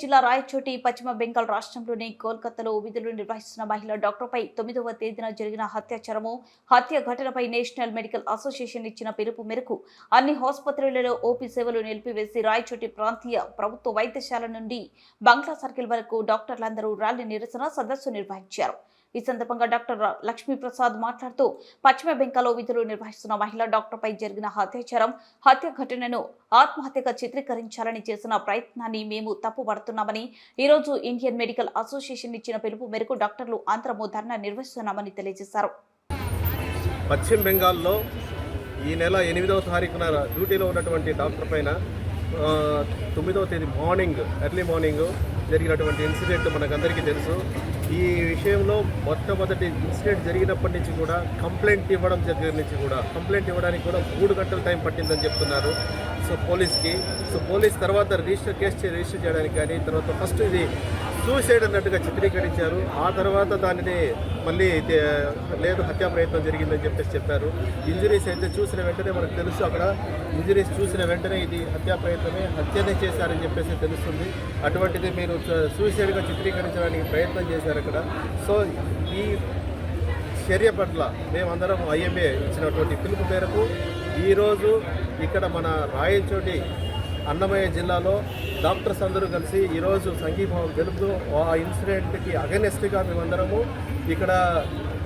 జిల్లా రాయచోటి పశ్చిమ బెంగాల్ రాష్ట్రంలోని కోల్కతాలో విధులు నిర్వహిస్తున్న మహిళా డాక్టర్పై 9వ తేదీన జరిగిన హత్య ఘటనపై నేషనల్ మెడికల్ అసోసియేషన్ ఇచ్చిన పిలుపు మేరకు అన్ని ఆసుపత్రులలో ఓపీ సేవలు నిలిపివేసి రాయచోటి ప్రాంతీయ ప్రభుత్వ వైద్యశాల నుండి బంగ్లా సర్కిల్ వరకు డాక్టర్లందరూ ర్యాలీ నిరసన సదస్సు నిర్వహించారు. ఈ సందర్భంగా డాక్టర్ లక్ష్మీప్రసాద్ మాట్లాడుతూ పశ్చిమ బెంగాల్లో విధులు నిర్వహిస్తున్న మహిళా డాక్టర్పై జరిగిన హత్య ఘటనను ఆత్మహత్యగా చిత్రీకరించాలని చేసిన ప్రయత్నాన్ని మేము తప్పుపడుతున్నామని, ఈ రోజు ఇండియన్ మెడికల్ అసోసియేషన్ ఇచ్చిన పిలుపు మేరకు డాక్టర్లు అందరము ధర్నా నిర్వహిస్తున్నామని తెలియజేశారు. పశ్చిమ బెంగాల్లో ఈ నెల 8వ తారీఖున డ్యూటీలో ఉన్నటువంటి డాక్టర్ పైన 9వ తేదీ ఎర్లీ మార్నింగ్ జరిగినటువంటి ఇన్సిడెంట్ మనకందరికీ తెలుసు. ఈ విషయంలో మొట్టమొదటి ఇన్సిడెంట్ జరిగినప్పటి నుంచి కూడా కంప్లైంట్ ఇవ్వడానికి కూడా 3 గంటల టైం పట్టిందని చెప్తున్నారు. పోలీస్ తర్వాత కేసు రిజిస్టర్ చేయడానికి కానీ, తర్వాత ఫస్ట్ ఇది సూసైడ్ అన్నట్టుగా చిత్రీకరించారు. ఆ తర్వాత దానిని మళ్ళీ లేదు హత్యా ప్రయత్నం జరిగిందని చెప్పారు. ఇంజురీస్ అయితే చూసిన వెంటనే మనకు తెలుసు, అక్కడ ఇంజురీస్ చూసిన వెంటనే ఇది హత్యనే చేశారని చెప్పేసి తెలుస్తుంది. అటువంటిది మీరు సూసైడ్గా చిత్రీకరించడానికి ప్రయత్నం చేశారు అక్కడ. సో ఈ చర్య పట్ల మేమందరం ఐఎంఏ ఇచ్చినటువంటి పిలుపు మేరకు ఈరోజు ఇక్కడ మన రాయచోటి అన్నమయ్య జిల్లాలో డాక్టర్స్ అందరూ కలిసి ఈరోజు సంఘీభావం తెలుపుతూ ఆ ఇన్సిడెంట్కి అగెనెస్ట్గా మేమందరము ఇక్కడ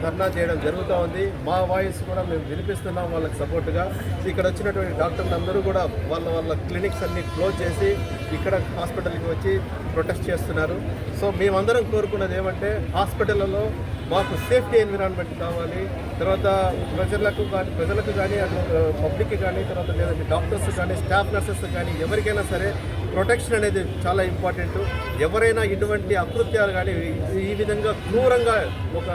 ధర్నా చేయడం జరుగుతూ ఉంది. మా వాయిస్ కూడా మేము వినిపిస్తున్నాం వాళ్ళకి సపోర్ట్గా. ఇక్కడ వచ్చినటువంటి డాక్టర్లు అందరూ కూడా వాళ్ళ క్లినిక్స్ అన్ని క్లోజ్ చేసి ఇక్కడ హాస్పిటల్కి వచ్చి ప్రొటెస్ట్ చేస్తున్నారు. సో మేమందరం కోరుకున్నది ఏమంటే హాస్పిటల్లో మాకు సేఫ్టీ ఎన్విరాన్మెంట్ కావాలి. తర్వాత ప్రజలకు కానీ అటు పబ్లిక్కి కానీ, తర్వాత లేదంటే డాక్టర్స్ కానీ, స్టాఫ్ నర్సెస్ కానీ ఎవరికైనా సరే ప్రొటెక్షన్ అనేది చాలా ఇంపార్టెంట్. ఎవరైనా ఇటువంటి అకృత్యాలు కానీ ఈ విధంగా క్రూరంగా ఒక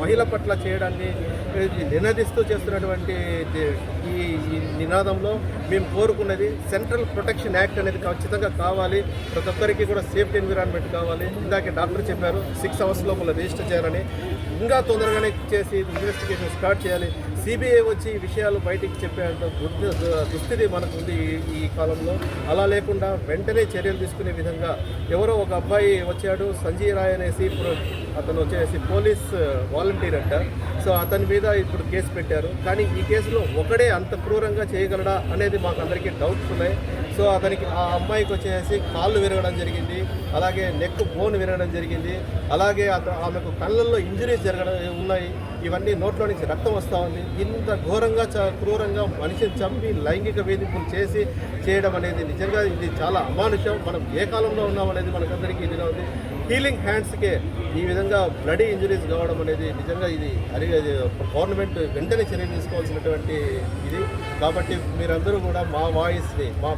మహిళ పట్ల చేయడాన్ని నినదిస్తూ చేస్తున్నటువంటి ఈ నినాదంలో మేము కోరుకున్నది సెంట్రల్ ప్రొటెక్షన్ యాక్ట్ అనేది ఖచ్చితంగా కావాలి. ప్రతి ఒక్కరికి కూడా సేఫ్టీ ఎన్విరాన్మెంట్ కావాలి. ఇందాకే డాక్టర్ చెప్పారు 6 అవర్స్ లోపల రిజిస్టర్ చేయాలని. ఇంకా తొందరగానే చేసి ఇన్వెస్టిగేషన్ స్టార్ట్ చేయాలి. సిబిఐ వచ్చి ఈ విషయాలు బయటికి చెప్పేంత దుస్థితి మనకు ఉంది ఈ కాలంలో. అలా లేకుండా వెంటనే చర్యలు తీసుకునే విధంగా ఎవరో ఒక అబ్బాయి వచ్చాడు, సంజయ్ రాయ్ అనేసి, అతను వచ్చేసి పోలీస్ వాలంటీర్ అంట. సో అతని మీద ఇప్పుడు కేసు పెట్టారు. కానీ ఈ కేసులో ఒకడే అంత క్రూరంగా చేయగలడా అనేది మాకు అందరికీ డౌట్స్ ఉన్నాయి. సో ఆ అమ్మాయికి వచ్చేసి కాళ్ళు విరగడం జరిగింది, అలాగే నెక్ బోన్ విరగడం జరిగింది, అలాగే ఆమెకు కళ్ళల్లో ఇంజరీస్ ఉన్నాయి. ఇవన్నీ నోట్లో నుంచి రక్తం వస్తూ ఉంది. ఇంత క్రూరంగా మనిషిని చంపి లైంగిక వేధింపులు చేయడం అనేది నిజంగా ఇది చాలా అమానుషం. మనం ఏ కాలంలో ఉన్నామనేది మనకందరికీ ఇదిగా ఉంది. హీలింగ్ హ్యాండ్స్కే ఈ విధంగా బ్లడీ ఇంజరీస్ కావడం అనేది నిజంగా ఇది గవర్నమెంట్ వెంటనే చర్య తీసుకోవాల్సినటువంటి ఇది. కాబట్టి మీరందరూ కూడా మా వాయిస్ని, మా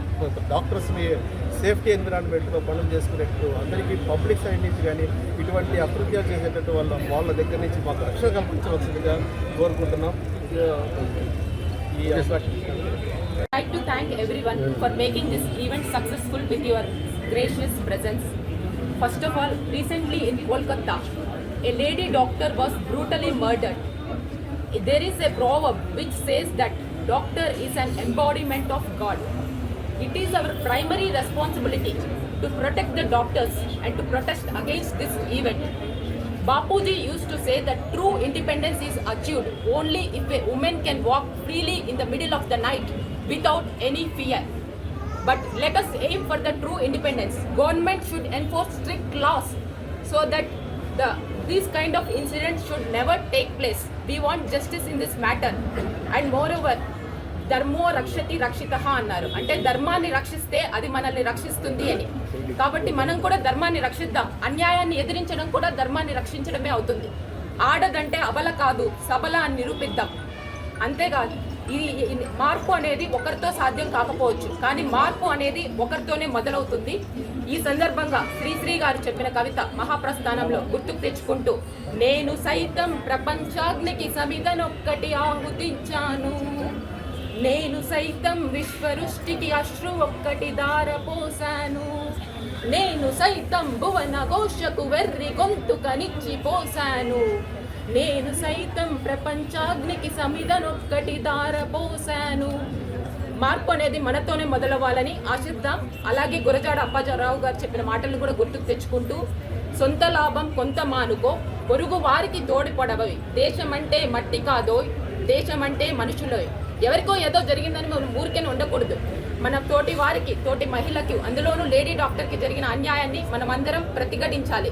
డాక్టర్స్ని సేఫ్టీ ఎన్విరాన్మెంట్లో పనులు చేసుకునేట్టు అందరికీ పబ్లిక్ సైడ్ నుంచి కానీ ఇటువంటి అకృత్యాలు చేసేటట్టు వాళ్ళ దగ్గర నుంచి మాకు రక్షణ కల్పించవలసిందిగా కోరుకుంటున్నాం. I'd like to thank everyone for making this event successful with your gracious presence. First of all, recently in Kolkata, a lady doctor was brutally murdered. There is a proverb which says that doctor is an embodiment of God. It is our primary responsibility to protect the doctors and to protest against this event. Bapuji used to say that true independence is achieved only if a woman can walk freely in the middle of the night without any fear. But let us aim for the true independence. Government should enforce strict laws so that these kind of incidents should never take place. We want justice in this matter. And moreover, ధర్మో రక్షతి రక్షితః అన్నారు. అంటే ధర్మాన్ని రక్షిస్తే అది మనల్ని రక్షిస్తుంది అని. కాబట్టి మనం కూడా ధర్మాన్ని రక్షిద్దాం. అన్యాయాన్ని ఎదిరించడం కూడా ధర్మాన్ని రక్షించడమే అవుతుంది. ఆడదంటే అబల కాదు, సబల అని నిరూపిద్దాం. అంతేకాదు, ఈ మార్పు అనేది ఒకరితో సాధ్యం కాకపోవచ్చు, కానీ మార్పు అనేది ఒకరితోనే మొదలవుతుంది. ఈ సందర్భంగా శ్రీశ్రీ గారు చెప్పిన కవిత మహాప్రస్థానంలో గుర్తుకు తెచ్చుకుంటూ, నేను సైతం ప్రపంచాగ్నికి సమిధనొక్కటి ఆహుతించాను, నేను సైతం విశ్వరుష్టికి అశ్రు ఒక్కటి దారపోసాను, నేను సైతం భువన ఘోషకు వెర్రి గొంతుకనిచ్చిపోసాను, నేను సైతం ప్రపంచాగ్నికి సమిధనొక్కటి దారపోసాను. మార్పు అనేది మనతోనే మొదలవ్వాలని ఆశిద్దాం. అలాగే గురజాడ అప్పాజారావు గారు చెప్పిన మాటలను కూడా గుర్తుకు తెచ్చుకుంటూ, సొంత లాభం కొంత మానుకో, పొరుగు వారికి తోడిపడవవి, దేశం అంటే మట్టి కాదోయ్, దేశం అంటే మనుషులోయ్. ఎవరికో ఏదో జరిగిందని మనం ఊరికేనే ఉండకూడదు. మన తోటి వారికి, తోటి మహిళకి, అందులోనూ లేడీ డాక్టర్కి జరిగిన అన్యాయాన్ని మనం అందరం ప్రతిఘటించాలి.